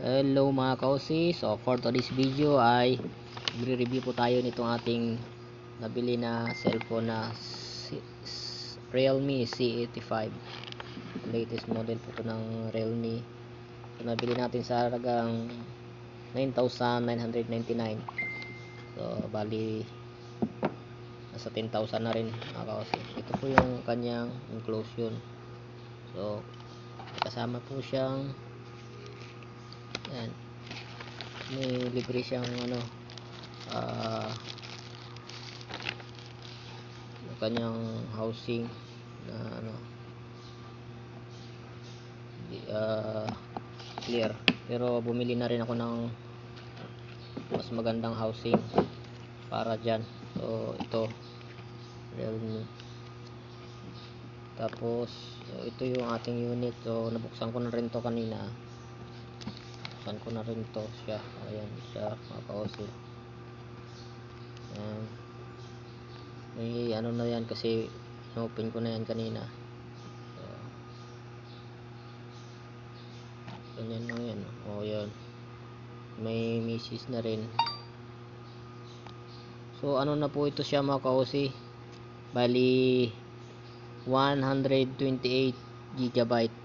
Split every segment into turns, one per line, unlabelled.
Hello mga kausi, so for today's video ay i-review po tayo nitong ating nabili na cellphone na Realme C85. Latest model po ito ng Realme. So nabili natin sa halagang 9,999. So bali nasa 10,000 na rin mga kausi. Ito po yung kanyang inclusion. So kasama po siyang yan, may libre siyang kanyang housing na clear, pero bumili na rin ako ng mas magandang housing para dyan. So ito Realme. Tapos so, ito yung ating unit. So nabuksan ko na rin to kanina. Buksan ko na rin to siya. Ayan siya mga kausi. Ayan. May na yan kasi open ko na yan kanina. So, ganyan lang yan. O yan. May misis na rin. So ano na po ito siya mga kausi. Bali 128 GB.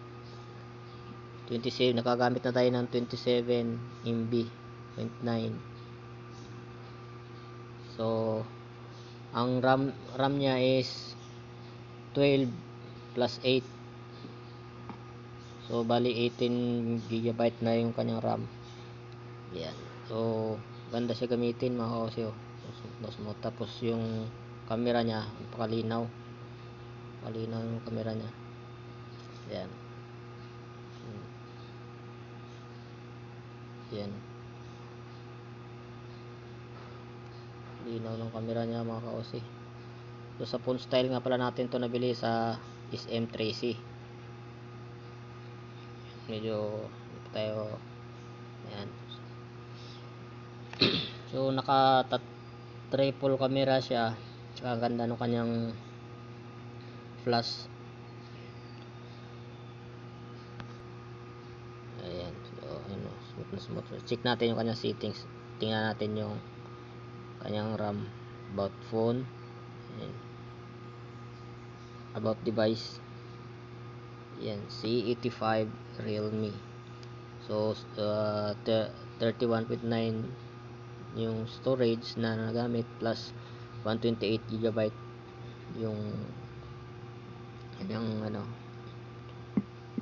27, nakagamit na tayo ng 27 MB 0.9. So ang RAM niya is 12 plus 8. So bali 18 GB na yung kanyang RAM. Yan. So ganda siya gamitin mga kausi. Tapos yung camera niya napakalinaw. Malinaw yung camera niya. Yan. Yan. Linaw ng camera niya mga kausi. So sa phone style nga pala natin to nabili sa SM3C. Medyo tayo yan. So naka triple camera siya. Tsaka ganda ng kanyang flash. Ayan. So smooth. Check natin yung kanyang settings. Tingnan natin yung kanyang RAM, about phone, ayan. About device. Yan, C85 Realme. So 31.9 yung storage na nagamit plus 128 GB yung kanyang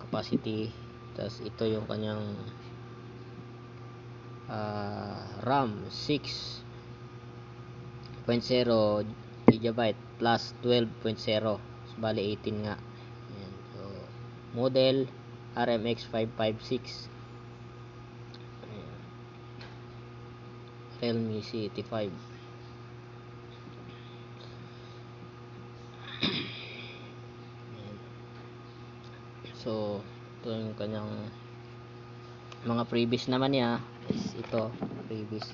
capacity. Tapos ito yung kanyang RAM 6.0 GB plus 12.0, so bali 18 nga. Ayan. So model RMX 556. Ayan. Realme C85. Ayan. So ito yung kanyang mga previous naman niya is ito previous.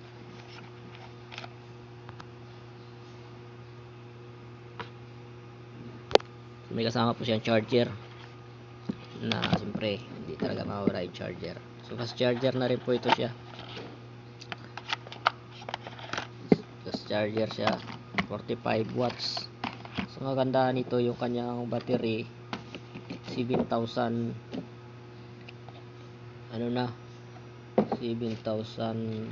So, may kasama po siyang charger na siyempre hindi talaga mawala yung charger. So fast charger na rin po ito siya. Fast charger siya, 45 watts. So maganda nito yung kanyang battery, 7,000 7,000.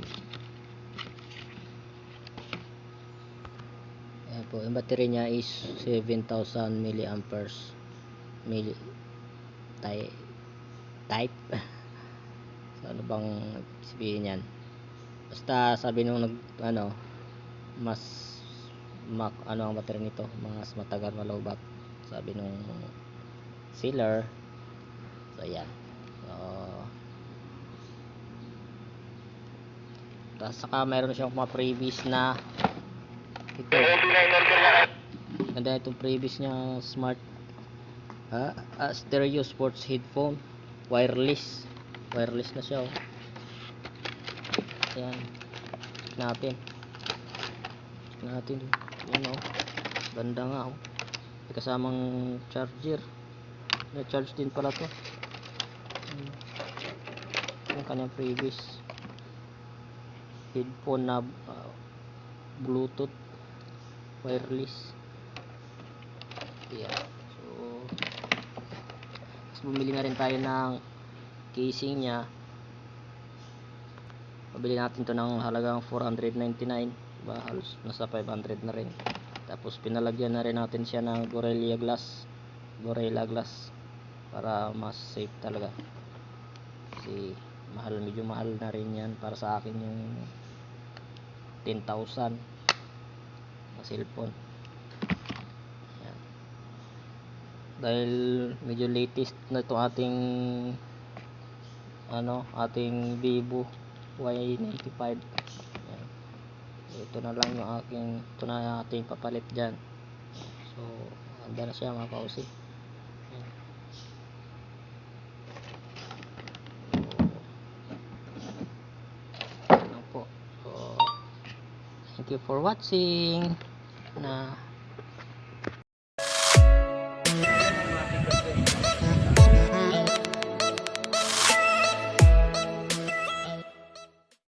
Ayan po, yung battery niya is 7,000 milliamperes type. So ano bang sabihin yan? Basta sabi nung mas ang battery nito mas matagal malobak, sabi nung seller. So yan. Tapos saka mayroon siyang mga previous na ito. Ganda itong previous niya smart stereo sports headphone, wireless na siya. Ayan. Check natin yan ganda nga may kasamang charger, na charge din pala to. kanyang previous headphone na Bluetooth wireless. Yeah. So bumili na rin tayo ng casing nya. Pabili natin to ng halagang 499, diba? Halos nasa 500 na rin. Tapos pinalagyan na rin natin siya ng Gorilla Glass para mas safe talaga. Kasi medyo mahal na rin yan para sa akin yung 10,000 na cellphone. Yan. Dahil medyo latest na ito ating Vivo Y95. Yan. Ito na lang yung ito na ating papalit dyan. So ganda na siya mga kausi. Thank you for watching.